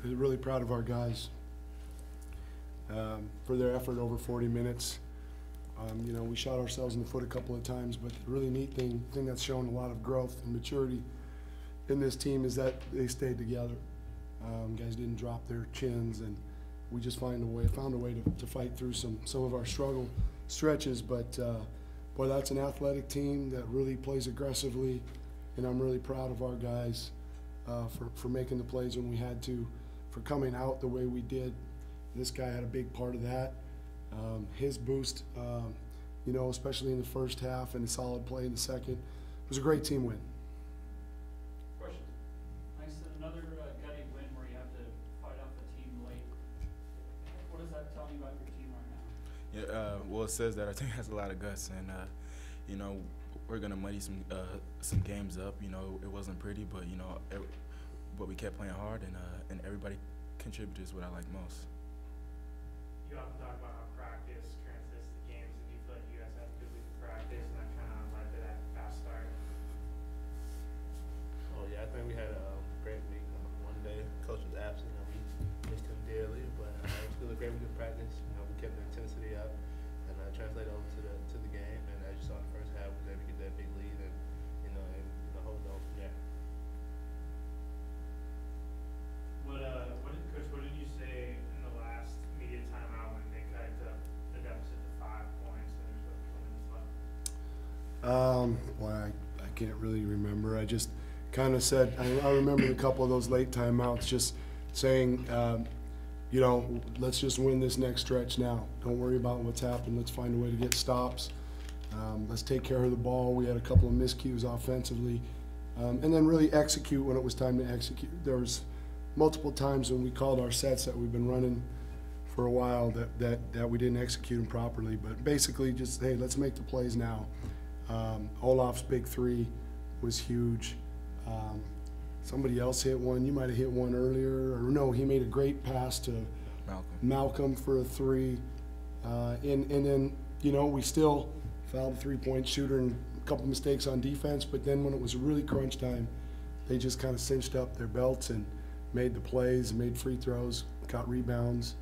Really proud of our guys for their effort over 40 minutes. You know, we shot ourselves in the foot a couple of times, but the really neat thing that's shown a lot of growth and maturity in this team is that they stayed together. Guys didn't drop their chins, and we just found a way to fight through some of our struggle stretches. But boy, that's an athletic team that really plays aggressively, and I'm really proud of our guys for making the plays when we had to, for coming out the way we did. This guy had a big part of that. His boost, you know, especially in the first half and a solid play in the second, it was a great team win. Question. Langston, another gutty win where you have to fight off the team late. What does that tell you about your team right now? Yeah, well, it says that our team has a lot of guts, and you know, we're gonna muddy some games up. You know, it wasn't pretty, but you know, but we kept playing hard, and everybody contributed is what I like most. You often talk about how practice translates to games, and you feel like you guys had a good week of practice, and that kind of led to that fast start. Oh yeah, I think we had a great week. One day, coach was absent, and we missed him dearly, but it was still a great week of practice. You know, we kept the intensity up, and translated over to the game. And as you saw in the first half, we was able to get that big lead, and hold it on from there. What did you say in the last media timeout when they cut the deficit to 5 points and there's 4 minutes left? Well, I can't really remember. I just kind of said, I remember a couple of those late timeouts just saying, you know, let's just win this next stretch now. Don't worry about what's happened. Let's find a way to get stops. Let's take care of the ball. We had a couple of miscues offensively. And then really execute when it was time to execute. There was multiple times when we called our sets that we've been running for a while that we didn't execute them properly. But basically just, hey, let's make the plays now. Olaf's big three was huge. Somebody else hit one. You might have hit one earlier. Or no, he made a great pass to Malcolm for a three. And then, you know, we still fouled a three-point shooter and a couple mistakes on defense. But then when it was really crunch time, they just kind of cinched up their belts and made the plays, made free throws, got rebounds.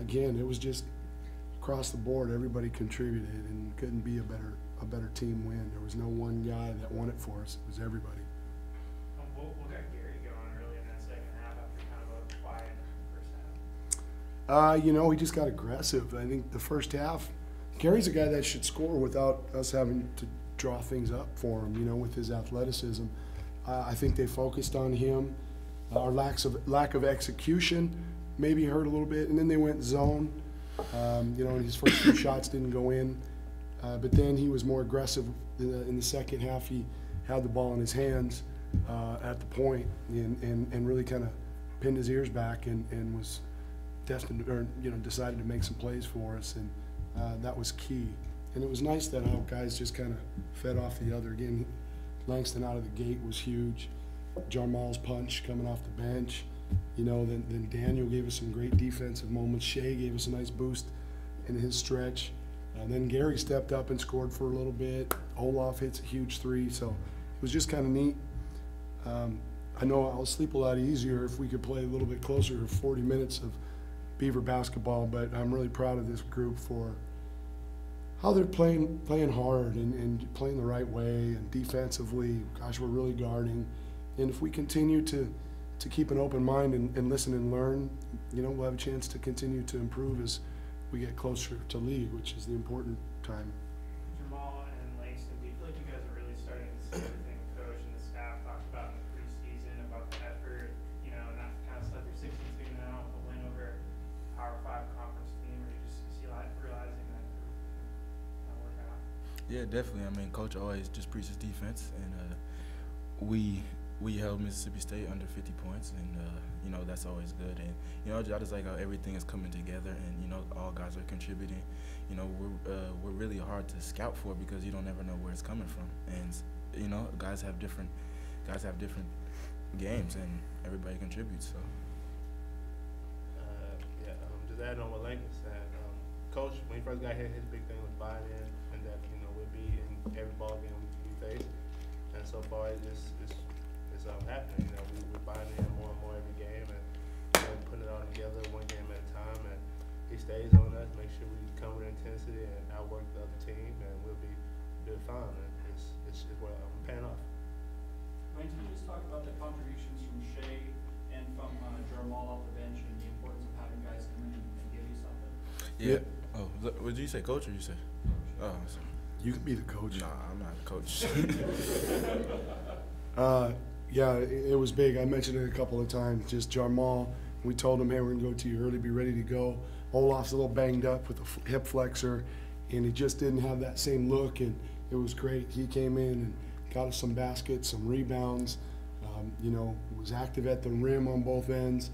Again, it was just across the board. Everybody contributed, and couldn't be a better team win. There was no one guy that won it for us. It was everybody. What got Gary going early in that second half after kind of a quiet first half? You know, he just got aggressive. I think the first half, Gary's a guy that should score without us having to draw things up for him, you know, with his athleticism. I think they focused on him. Our lack of execution maybe hurt a little bit, and then they went zone. You know, his first few shots didn't go in, but then he was more aggressive in the second half. He had the ball in his hands at the point and really kind of pinned his ears back and was destined, or you know, decided to make some plays for us, and that was key. And it was nice that our guys just kind of fed off the other. Again, Langston out of the gate was huge. Jarmal's punch coming off the bench, you know, then Daniel gave us some great defensive moments. Shea gave us a nice boost in his stretch. And then Gary stepped up and scored for a little bit. Olaf hits a huge three, so it was just kind of neat. I know I'll sleep a lot easier if we could play a little bit closer to 40 minutes of Beaver basketball, but I'm really proud of this group for how they're playing hard and playing the right way, and defensively, gosh, we're really guarding. And if we continue to keep an open mind and listen and learn, you know, we'll have a chance to continue to improve as we get closer to league, which is the important time. Jarmal and Langston, do you feel like you guys are really starting to see everything coach and the staff talked about in the preseason about the effort, you know, and that kind of stuff you're 16-2 now with a win over Power 5 conference team, or you just see realizing that it'll work out? Yeah, definitely. I mean, coach always just preaches defense, and we held Mississippi State under 50 points, and you know, that's always good. And you know, I just like how everything is coming together, and you know, all guys are contributing. You know, we're really hard to scout for because you don't ever know where it's coming from, and you know, guys have different games, and everybody contributes. So. Just add on what Langston said. Coach, when he first got here, his big thing was buying in, and that, you know, we'll be in every ball game we face. And so far, it's happening. You know, we're buying in more and more Yeah. Oh, what did you say, coach, or you say? Oh, sorry. You can be the coach. Nah, I'm not a coach. Yeah, it was big. I mentioned it a couple of times. Just Jarmal, we told him, hey, we're going to go to you early, be ready to go. Olaf's a little banged up with a hip flexor, and he just didn't have that same look, and it was great. He came in and got us some baskets, some rebounds, you know, was active at the rim on both ends,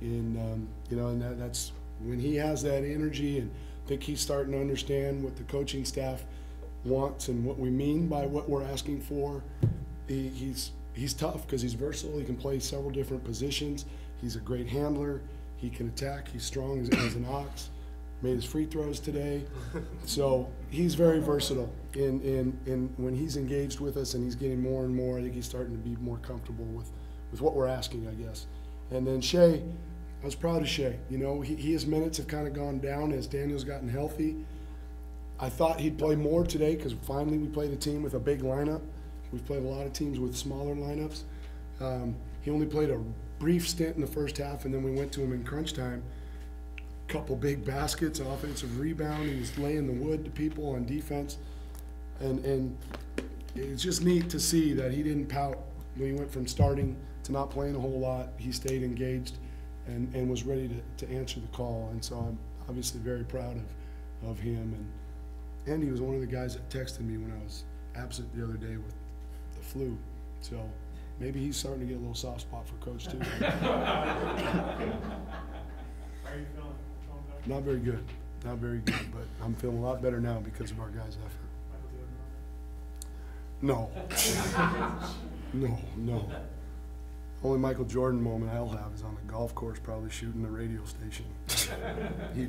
and, you know, and that's when he has that energy, and I think he's starting to understand what the coaching staff wants and what we mean by what we're asking for. He's tough because he's versatile. He can play several different positions. He's a great handler. He can attack. He's strong as an ox. Made his free throws today. So he's very versatile. And when he's engaged with us and he's getting more and more, I think he's starting to be more comfortable with what we're asking, I guess. And then Shea, I was proud of Shea. You know, his minutes have kind of gone down as Daniel's gotten healthy. I thought he'd play more today because finally we played a team with a big lineup. We've played a lot of teams with smaller lineups. He only played a brief stint in the first half, and then we went to him in crunch time. Couple big baskets, offensive rebound. He was laying the wood to people on defense. And it's just neat to see that he didn't pout when he went from starting to not playing a whole lot. He stayed engaged and was ready to answer the call. And so I'm obviously very proud of him. And he was one of the guys that texted me when I was absent the other day with the flu. So maybe he's starting to get a little soft spot for Coach too. How are you feeling? Not very good. Not very good, but I'm feeling a lot better now because of our guys' effort. No. No. Only Michael Jordan moment I'll have is on the golf course probably shooting the radio station. He